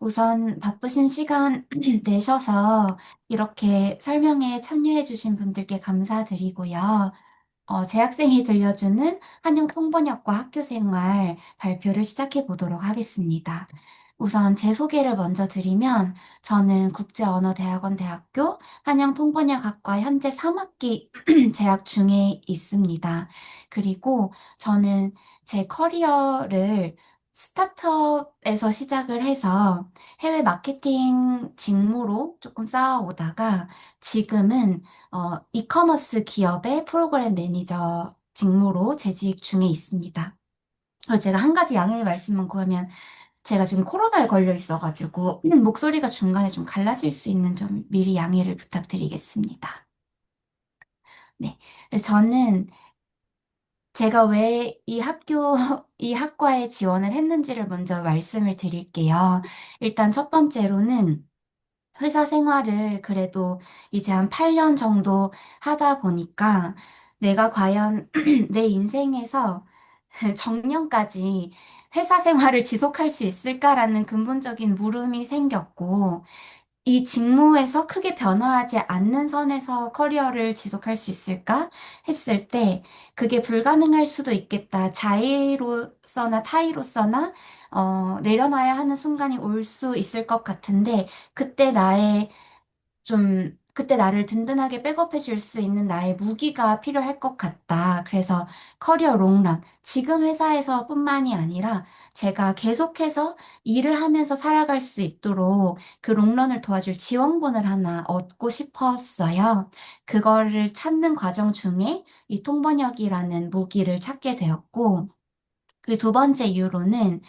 우선 바쁘신 시간 내셔서 이렇게 설명에 참여해주신 분들께 감사드리고요. 재학생이 들려주는 한영 통번역과 학교생활 발표를 시작해 보도록 하겠습니다. 우선 제 소개를 먼저 드리면 저는 국제언어대학원 대학교 한영 통번역학과 현재 3학기 재학 중에 있습니다. 그리고 저는 제 커리어를 스타트업에서 시작을 해서 해외 마케팅 직무로 조금 쌓아오다가 지금은 이커머스 기업의 프로그램 매니저 직무로 재직 중에 있습니다. 그리고 제가 한 가지 양해 말씀만 구하면 제가 지금 코로나에 걸려 있어가지고 목소리가 중간에 좀 갈라질 수 있는 점 미리 양해를 부탁드리겠습니다. 네. 저는 제가 왜 이 이 학과에 지원을 했는지를 먼저 말씀을 드릴게요. 일단 첫 번째로는 회사 생활을 그래도 이제 한 8년 정도 하다 보니까 내가 과연 내 인생에서 정년까지 회사 생활을 지속할 수 있을까라는 근본적인 물음이 생겼고, 이 직무에서 크게 변화하지 않는 선에서 커리어를 지속할 수 있을까 했을 때 그게 불가능할 수도 있겠다. 자의로서나 타의로서나 내려놔야 하는 순간이 올 수 있을 것 같은데 그때 나를 든든하게 백업해 줄 수 있는 나의 무기가 필요할 것 같다. 그래서 커리어 롱런, 지금 회사에서뿐만이 아니라 제가 계속해서 일을 하면서 살아갈 수 있도록 그 롱런을 도와줄 지원군을 하나 얻고 싶었어요. 그거를 찾는 과정 중에 이 통번역이라는 무기를 찾게 되었고, 그 두 번째 이유로는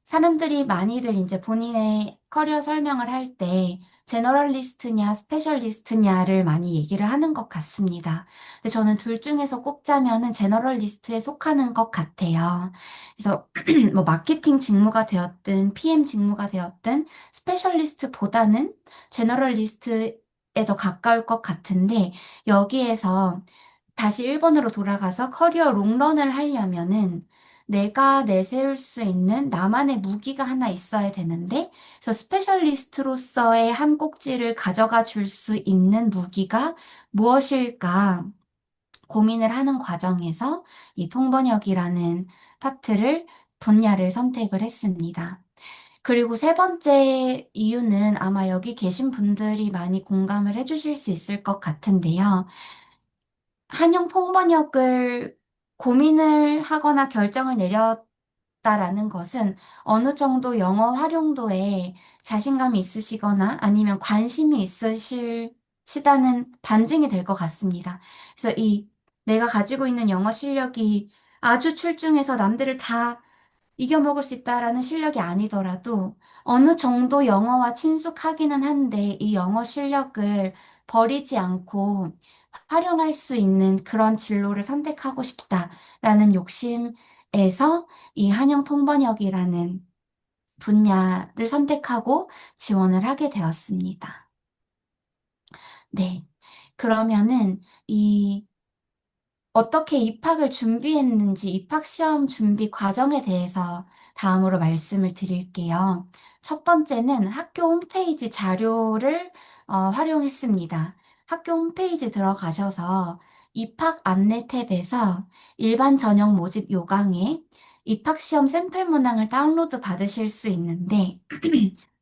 사람들이 많이들 이제 본인의 커리어 설명을 할 때 제너럴리스트냐 스페셜리스트냐를 많이 얘기를 하는 것 같습니다. 근데 저는 둘 중에서 꼽자면은 제너럴리스트에 속하는 것 같아요. 그래서 뭐 마케팅 직무가 되었든 PM 직무가 되었든 스페셜리스트보다는 제너럴리스트에 더 가까울 것 같은데 여기에서 다시 일본으로 돌아가서 커리어 롱런을 하려면은 내가 내세울 수 있는 나만의 무기가 하나 있어야 되는데, 그래서 스페셜리스트로서의 한 꼭지를 가져가 줄 수 있는 무기가 무엇일까 고민을 하는 과정에서 이 통번역이라는 파트를 분야를 선택을 했습니다. 그리고 세 번째 이유는 아마 여기 계신 분들이 많이 공감을 해주실 수 있을 것 같은데요. 한영 통번역을 고민을 하거나 결정을 내렸다라는 것은 어느 정도 영어 활용도에 자신감이 있으시거나 아니면 관심이 있으시다는 반증이 될 것 같습니다. 그래서 내가 가지고 있는 영어 실력이 아주 출중해서 남들을 다 이겨먹을 수 있다라는 실력이 아니더라도 어느 정도 영어와 친숙하기는 한데 이 영어 실력을 버리지 않고 활용할 수 있는 그런 진로를 선택하고 싶다라는 욕심에서 이 한영 통번역이라는 분야를 선택하고 지원을 하게 되었습니다. 네. 그러면은 어떻게 입학을 준비했는지 입학 시험 준비 과정에 대해서 다음으로 말씀을 드릴게요. 첫 번째는 학교 홈페이지 자료를 활용했습니다. 학교 홈페이지 들어가셔서 입학 안내 탭에서 일반 전형 모집 요강에 입학 시험 샘플 문항을 다운로드 받으실 수 있는데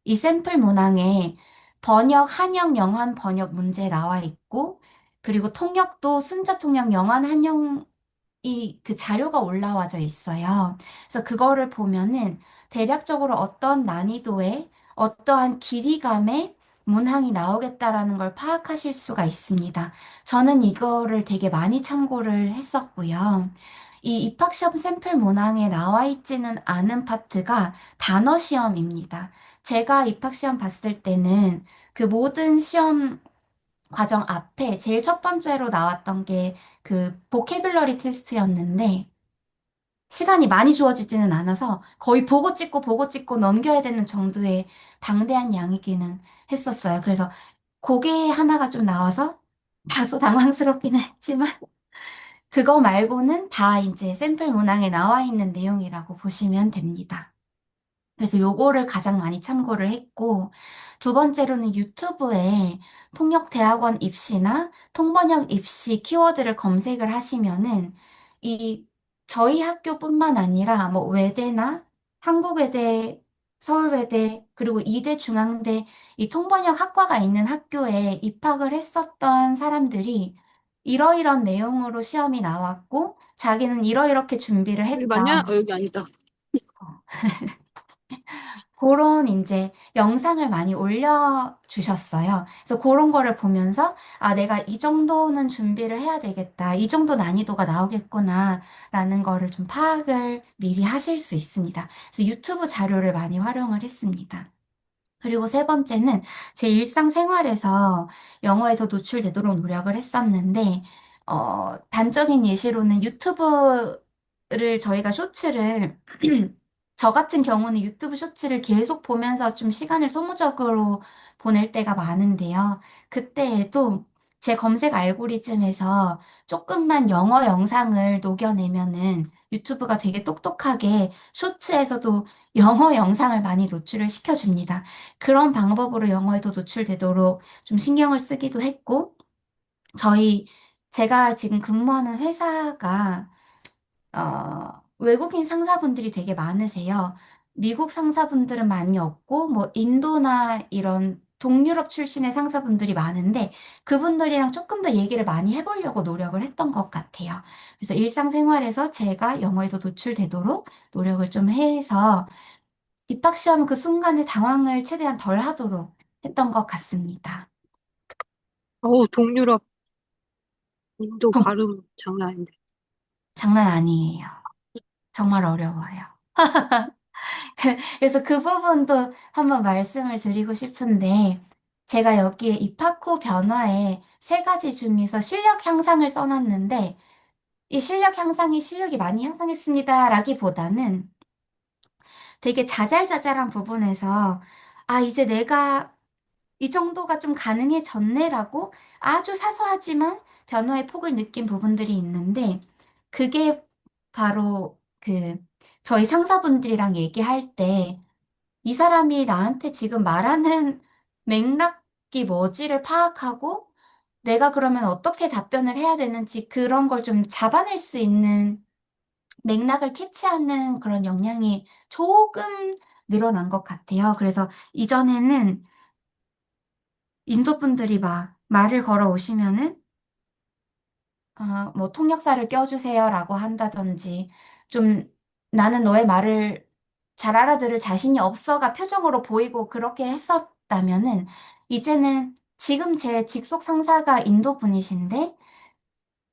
이 샘플 문항에 번역, 한영, 영한 번역 문제 나와 있고 그리고 통역도 순자 통역 영한 한영이 그 자료가 올라와져 있어요. 그래서 그거를 보면은 대략적으로 어떤 난이도의 어떠한 길이감의 문항이 나오겠다라는 걸 파악하실 수가 있습니다. 저는 이거를 되게 많이 참고를 했었고요. 이 입학시험 샘플 문항에 나와 있지는 않은 파트가 단어 시험입니다. 제가 입학시험 봤을 때는 그 모든 시험 과정 앞에 제일 첫 번째로 나왔던 게 그 보캐뷸러리 테스트였는데 시간이 많이 주어지지는 않아서 거의 보고 찍고 넘겨야 되는 정도의 방대한 양이기는 했었어요. 그래서 그게 하나가 좀 나와서 다소 당황스럽기는 했지만 그거 말고는 다 이제 샘플 문항에 나와 있는 내용이라고 보시면 됩니다. 그래서 요거를 가장 많이 참고를 했고, 두 번째로는 유튜브에 통역대학원 입시나 통번역 입시 키워드를 검색을 하시면은 이 저희 학교뿐만 아니라 뭐 외대나 한국외대, 서울외대, 그리고 이대, 중앙대 이 통번역 학과가 있는 학교에 입학을 했었던 사람들이 이러이런 내용으로 시험이 나왔고 자기는 이러이렇게 준비를 여기 했다. 맞냐? 여기 아니다. 그런 이제 영상을 많이 올려주셨어요. 그래서 그런 거를 보면서, 아, 내가 이 정도는 준비를 해야 되겠다. 이 정도 난이도가 나오겠구나. 라는 거를 좀 파악을 미리 하실 수 있습니다. 그래서 유튜브 자료를 많이 활용을 했습니다. 그리고 세 번째는 제 일상생활에서 영어에 더 노출되도록 노력을 했었는데, 단적인 예시로는 유튜브를 저희가 쇼츠를, 저 같은 경우는 유튜브 쇼츠를 계속 보면서 좀 시간을 소모적으로 보낼 때가 많은데요. 그때에도 제 검색 알고리즘에서 조금만 영어 영상을 녹여내면은 유튜브가 되게 똑똑하게 쇼츠에서도 영어 영상을 많이 노출을 시켜줍니다. 그런 방법으로 영어에도 노출되도록 좀 신경을 쓰기도 했고, 저희, 제가 지금 근무하는 회사가, 외국인 상사분들이 되게 많으세요. 미국 상사분들은 많이 없고, 뭐, 인도나 이런 동유럽 출신의 상사분들이 많은데, 그분들이랑 조금 더 얘기를 많이 해보려고 노력을 했던 것 같아요. 그래서 일상생활에서 제가 영어에도 노출되도록 노력을 좀 해서, 입학 시험 그 순간에 당황을 최대한 덜 하도록 했던 것 같습니다. 어우, 동유럽, 인도 동- 발음 장난 아닌데. 장난 아니에요. 정말 어려워요. 그래서 그 부분도 한번 말씀을 드리고 싶은데, 제가 여기에 입학 후 변화에 세 가지 중에서 실력 향상을 써놨는데, 이 실력 향상이 실력이 많이 향상했습니다. 라기보다는 되게 자잘자잘한 부분에서, 아, 이제 내가 이 정도가 좀 가능해졌네라고 아주 사소하지만 변화의 폭을 느낀 부분들이 있는데, 그게 바로 저희 상사분들이랑 얘기할 때, 이 사람이 나한테 지금 말하는 맥락이 뭐지를 파악하고, 내가 그러면 어떻게 답변을 해야 되는지 그런 걸 좀 잡아낼 수 있는 맥락을 캐치하는 그런 역량이 조금 늘어난 것 같아요. 그래서 이전에는 인도 분들이 막 말을 걸어 오시면은, 뭐, 통역사를 껴주세요라고 한다든지, 좀, 나는 너의 말을 잘 알아들을 자신이 없어가 표정으로 보이고 그렇게 했었다면은, 이제는 지금 제 직속 상사가 인도 분이신데,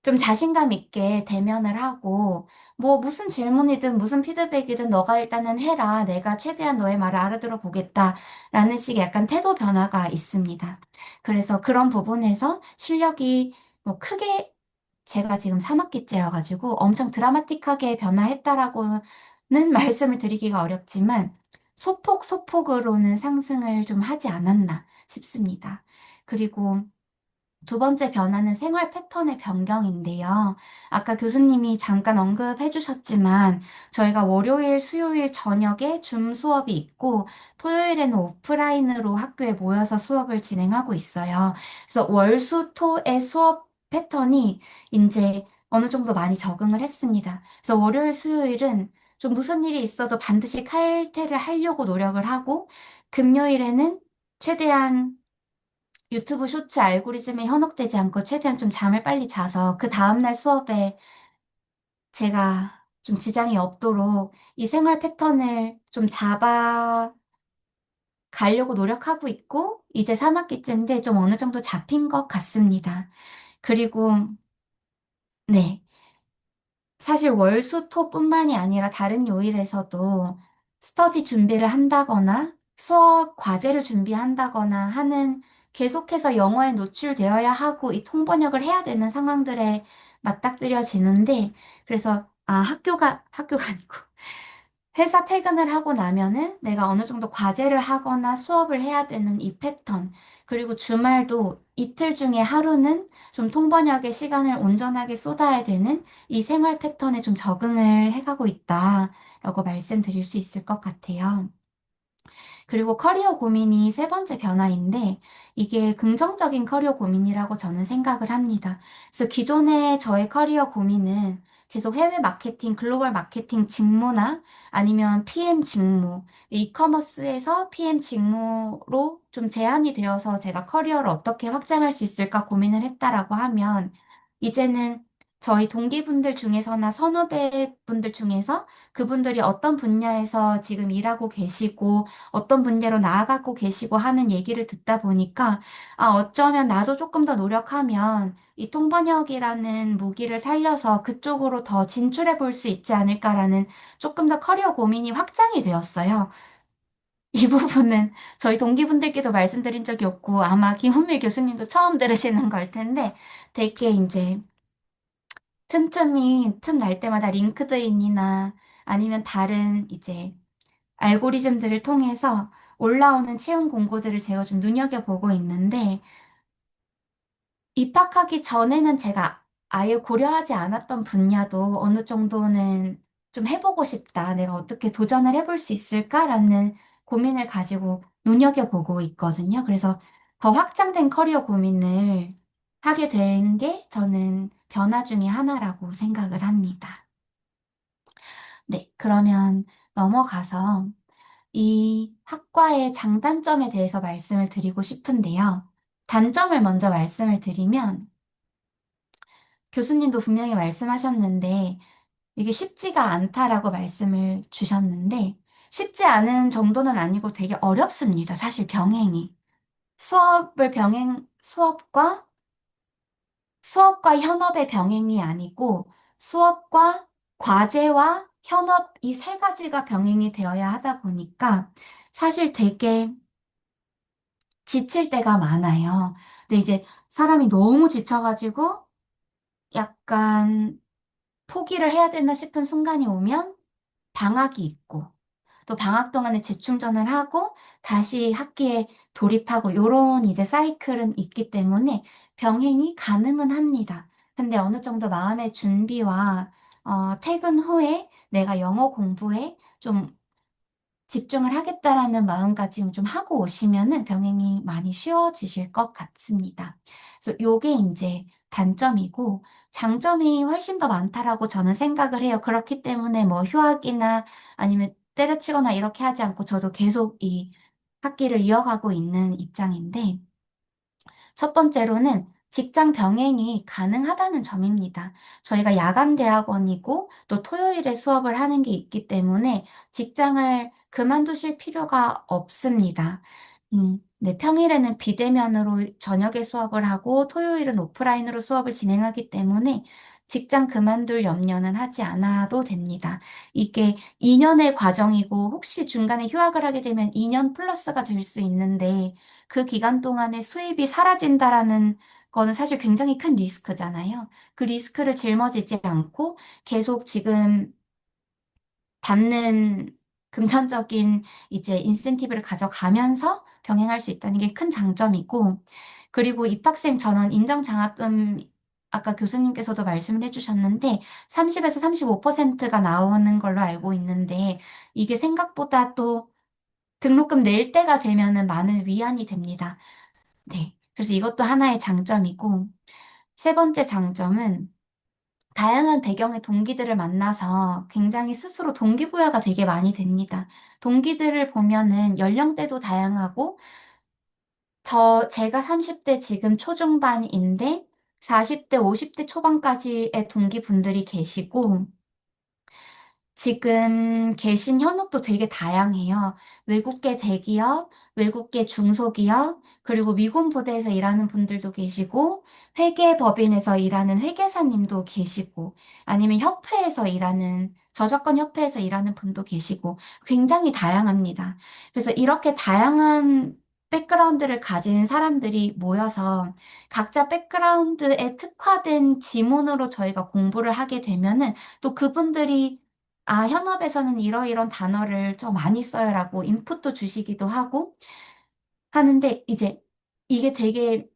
좀 자신감 있게 대면을 하고, 뭐, 무슨 질문이든 무슨 피드백이든 너가 일단은 해라. 내가 최대한 너의 말을 알아들어 보겠다. 라는 식의 약간 태도 변화가 있습니다. 그래서 그런 부분에서 실력이 뭐 크게 제가 지금 3학기째여가지고 엄청 드라마틱하게 변화했다라고는 말씀을 드리기가 어렵지만 소폭소폭으로는 상승을 좀 하지 않았나 싶습니다. 그리고 두 번째 변화는 생활 패턴의 변경인데요. 아까 교수님이 잠깐 언급해 주셨지만 저희가 월요일, 수요일 저녁에 줌 수업이 있고 토요일에는 오프라인으로 학교에 모여서 수업을 진행하고 있어요. 그래서 월, 수, 토의 수업 패턴이 이제 어느 정도 많이 적응을 했습니다. 그래서 월요일, 수요일은 좀 무슨 일이 있어도 반드시 칼퇴를 하려고 노력을 하고 금요일에는 최대한 유튜브 쇼츠 알고리즘에 현혹되지 않고 최대한 좀 잠을 빨리 자서 그 다음날 수업에 제가 좀 지장이 없도록 이 생활 패턴을 좀 잡아 가려고 노력하고 있고 이제 3학기째인데 좀 어느 정도 잡힌 것 같습니다. 그리고 네. 사실 월수토뿐만이 아니라 다른 요일에서도 스터디 준비를 한다거나 수업 과제를 준비한다거나 하는 계속해서 영어에 노출되어야 하고 이 통번역을 해야 되는 상황들에 맞닥뜨려지는데 그래서 학교가 아니고 회사 퇴근을 하고 나면은 내가 어느 정도 과제를 하거나 수업을 해야 되는 이 패턴, 그리고 주말도 이틀 중에 하루는 좀 통번역에 시간을 온전하게 쏟아야 되는 이 생활 패턴에 좀 적응을 해가고 있다라고 말씀드릴 수 있을 것 같아요. 그리고 커리어 고민이 세 번째 변화인데 이게 긍정적인 커리어 고민이라고 저는 생각을 합니다. 그래서 기존의 저의 커리어 고민은 계속 해외 마케팅, 글로벌 마케팅 직무나 아니면 PM 직무, 이커머스에서 PM 직무로 좀 제한이 되어서 제가 커리어를 어떻게 확장할 수 있을까 고민을 했다라고 하면 이제는 저희 동기분들 중에서나 선후배분들 중에서 그분들이 어떤 분야에서 지금 일하고 계시고 어떤 분야로 나아가고 계시고 하는 얘기를 듣다 보니까 아, 어쩌면 나도 조금 더 노력하면 이 통번역이라는 무기를 살려서 그쪽으로 더 진출해 볼 수 있지 않을까라는 조금 더 커리어 고민이 확장이 되었어요. 이 부분은 저희 동기분들께도 말씀드린 적이 없고 아마 김훈밀 교수님도 처음 들으시는 걸 텐데 되게 이제 틈틈이 틈 날 때마다 링크드인이나 아니면 다른 이제 알고리즘들을 통해서 올라오는 채용 공고들을 제가 좀 눈여겨보고 있는데, 입학하기 전에는 제가 아예 고려하지 않았던 분야도 어느 정도는 좀 해보고 싶다. 내가 어떻게 도전을 해볼 수 있을까라는 고민을 가지고 눈여겨보고 있거든요. 그래서 더 확장된 커리어 고민을 하게 된 게 저는 변화 중에 하나라고 생각을 합니다. 네, 그러면 넘어가서 이 학과의 장단점에 대해서 말씀을 드리고 싶은데요. 단점을 먼저 말씀을 드리면 교수님도 분명히 말씀하셨는데 이게 쉽지가 않다라고 말씀을 주셨는데 쉽지 않은 정도는 아니고 되게 어렵습니다. 사실 병행이. 수업과 현업의 병행이 아니고 수업과 과제와 현업 이 세 가지가 병행이 되어야 하다 보니까 사실 되게 지칠 때가 많아요. 근데 이제 사람이 너무 지쳐가지고 약간 포기를 해야 되나 싶은 순간이 오면 방학이 있고 또 방학 동안에 재충전을 하고 다시 학기에 돌입하고 요런 이제 사이클은 있기 때문에 병행이 가능은 합니다. 근데 어느 정도 마음의 준비와 퇴근 후에 내가 영어 공부에 좀 집중을 하겠다라는 마음가짐 좀 하고 오시면은 병행이 많이 쉬워지실 것 같습니다. 그래서 요게 이제 단점이고 장점이 훨씬 더 많다라고 저는 생각을 해요. 그렇기 때문에 뭐 휴학이나 아니면 때려치거나 이렇게 하지 않고 저도 계속 이 학기를 이어가고 있는 입장인데 첫 번째로는 직장 병행이 가능하다는 점입니다. 저희가 야간 대학원이고 또 토요일에 수업을 하는 게 있기 때문에 직장을 그만두실 필요가 없습니다. 네, 평일에는 비대면으로 저녁에 수업을 하고 토요일은 오프라인으로 수업을 진행하기 때문에 직장 그만둘 염려는 하지 않아도 됩니다. 이게 2년의 과정이고 혹시 중간에 휴학을 하게 되면 2년 플러스가 될 수 있는데 그 기간 동안에 수입이 사라진다라는 거는 사실 굉장히 큰 리스크잖아요. 그 리스크를 짊어지지 않고 계속 지금 받는 금전적인 이제 인센티브를 가져가면서 병행할 수 있다는 게 큰 장점이고, 그리고 입학생 전원 인정장학금 아까 교수님께서도 말씀을 해주셨는데 30에서 35%가 나오는 걸로 알고 있는데 이게 생각보다 또 등록금 낼 때가 되면은 많은 위안이 됩니다. 네. 그래서 이것도 하나의 장점이고, 세 번째 장점은 다양한 배경의 동기들을 만나서 굉장히 스스로 동기부여가 되게 많이 됩니다. 동기들을 보면은 연령대도 다양하고, 제가 30대 지금 초중반인데, 40대, 50대 초반까지의 동기분들이 계시고, 지금 계신 현업도 되게 다양해요. 외국계 대기업, 외국계 중소기업, 그리고 미군 부대에서 일하는 분들도 계시고, 회계법인에서 일하는 회계사님도 계시고, 아니면 협회에서 일하는, 저작권 협회에서 일하는 분도 계시고, 굉장히 다양합니다. 그래서 이렇게 다양한 백그라운드를 가진 사람들이 모여서 각자 백그라운드에 특화된 지문으로 저희가 공부를 하게 되면은 또 그분들이 아, 현업에서는 이러이런 단어를 좀 많이 써요라고 인풋도 주시기도 하고 하는데 이제 이게 되게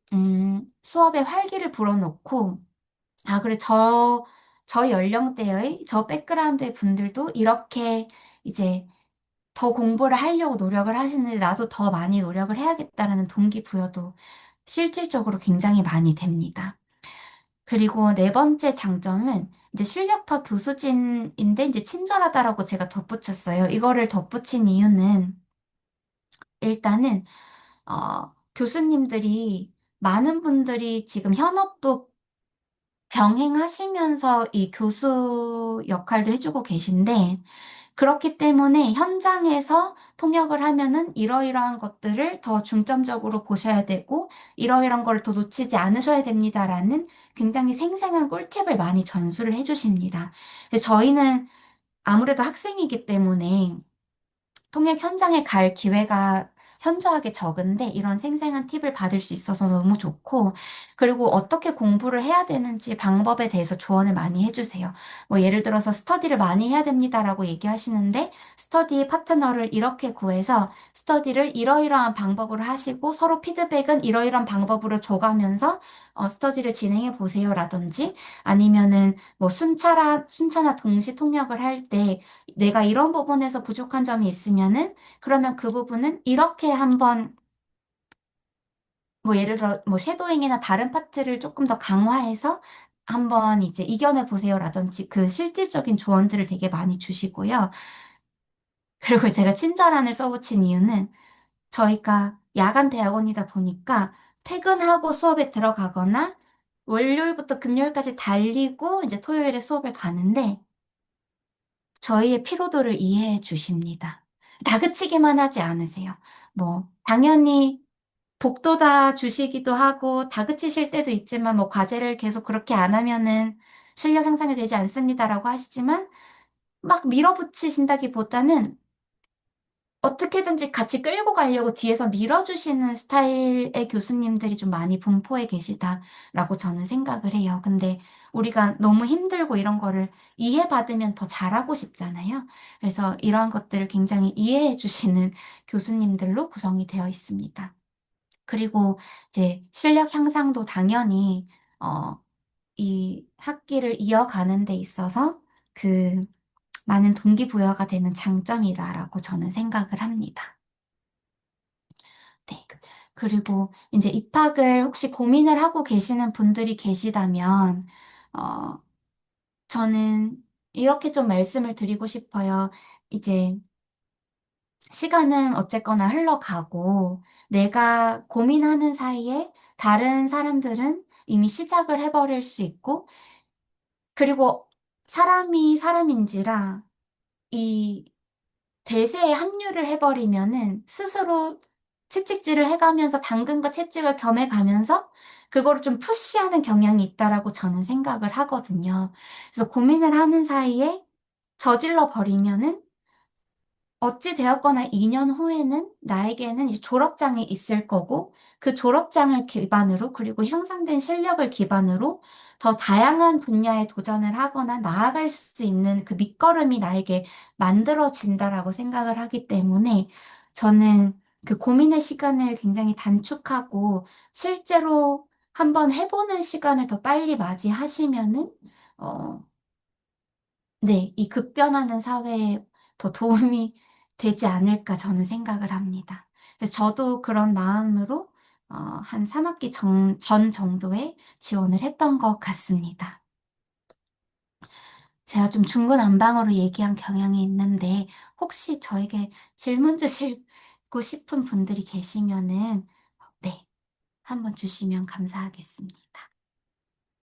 수업에 활기를 불어넣고 아, 그래 저 연령대의 저 백그라운드의 분들도 이렇게 이제 더 공부를 하려고 노력을 하시는데 나도 더 많이 노력을 해야겠다라는 동기부여도 실질적으로 굉장히 많이 됩니다. 그리고 네 번째 장점은 이제 실력파 교수진인데 이제 친절하다라고 제가 덧붙였어요. 이거를 덧붙인 이유는 일단은 교수님들이 많은 분들이 지금 현업도 병행하시면서 이 교수 역할도 해주고 계신데 그렇기 때문에 현장에서 통역을 하면은 이러이러한 것들을 더 중점적으로 보셔야 되고 이러이러한 걸 더 놓치지 않으셔야 됩니다라는 굉장히 생생한 꿀팁을 많이 전수를 해주십니다. 근데 저희는 아무래도 학생이기 때문에 통역 현장에 갈 기회가 현저하게 적은데 이런 생생한 팁을 받을 수 있어서 너무 좋고 그리고 어떻게 공부를 해야 되는지 방법에 대해서 조언을 많이 해주세요. 뭐 예를 들어서 스터디를 많이 해야 됩니다라고 얘기하시는데 스터디 파트너를 이렇게 구해서 스터디를 이러이러한 방법으로 하시고 서로 피드백은 이러이러한 방법으로 줘가면서 스터디를 진행해 보세요라든지 아니면은 뭐 순차나 동시 통역을 할때 내가 이런 부분에서 부족한 점이 있으면은 그러면 그 부분은 이렇게 한번 뭐 예를 들어 뭐 쉐도잉이나 다른 파트를 조금 더 강화해서 한번 이제 이겨내 보세요라든지 그 실질적인 조언들을 되게 많이 주시고요. 그리고 제가 친절한을 써붙인 이유는 저희가 야간 대학원이다 보니까 퇴근하고 수업에 들어가거나 월요일부터 금요일까지 달리고 이제 토요일에 수업을 가는데 저희의 피로도를 이해해 주십니다. 다그치기만 하지 않으세요. 뭐, 당연히 복도다 주시기도 하고, 다그치실 때도 있지만, 뭐, 과제를 계속 그렇게 안 하면은 실력 향상이 되지 않습니다라고 하시지만, 막 밀어붙이신다기보다는 어떻게든지 같이 끌고 가려고 뒤에서 밀어주시는 스타일의 교수님들이 좀 많이 분포해 계시다라고 저는 생각을 해요. 근데 우리가 너무 힘들고 이런 거를 이해받으면 더 잘하고 싶잖아요. 그래서 이러한 것들을 굉장히 이해해 주시는 교수님들로 구성이 되어 있습니다. 그리고 이제 실력 향상도 당연히, 어, 이 학기를 이어가는 데 있어서 그 많은 동기부여가 되는 장점이다라고 저는 생각을 합니다. 네. 그리고 이제 입학을 혹시 고민을 하고 계시는 분들이 계시다면, 어, 저는 이렇게 좀 말씀을 드리고 싶어요. 이제 시간은 어쨌거나 흘러가고, 내가 고민하는 사이에 다른 사람들은 이미 시작을 해버릴 수 있고, 그리고 사람이 사람인지라 이 대세에 합류를 해버리면은 스스로 채찍질을 해가면서 당근과 채찍을 겸해가면서 그거를 좀 푸시하는 경향이 있다라고 저는 생각을 하거든요. 그래서 고민을 하는 사이에 저질러 버리면은 어찌 되었거나 2년 후에는 나에게는 이제 졸업장이 있을 거고 그 졸업장을 기반으로 그리고 향상된 실력을 기반으로 더 다양한 분야에 도전을 하거나 나아갈 수 있는 그 밑거름이 나에게 만들어진다라고 생각을 하기 때문에 저는 그 고민의 시간을 굉장히 단축하고 실제로 한번 해보는 시간을 더 빨리 맞이하시면은 어, 네, 이 급변하는 사회에 더 도움이 되지 않을까 저는 생각을 합니다. 그래서 저도 그런 마음으로 한 3학기 전 정도에 지원을 했던 것 같습니다. 제가 좀 중구난방으로 얘기한 경향이 있는데 혹시 저에게 질문 주시고 싶은 분들이 계시면은 네, 한번 주시면 감사하겠습니다.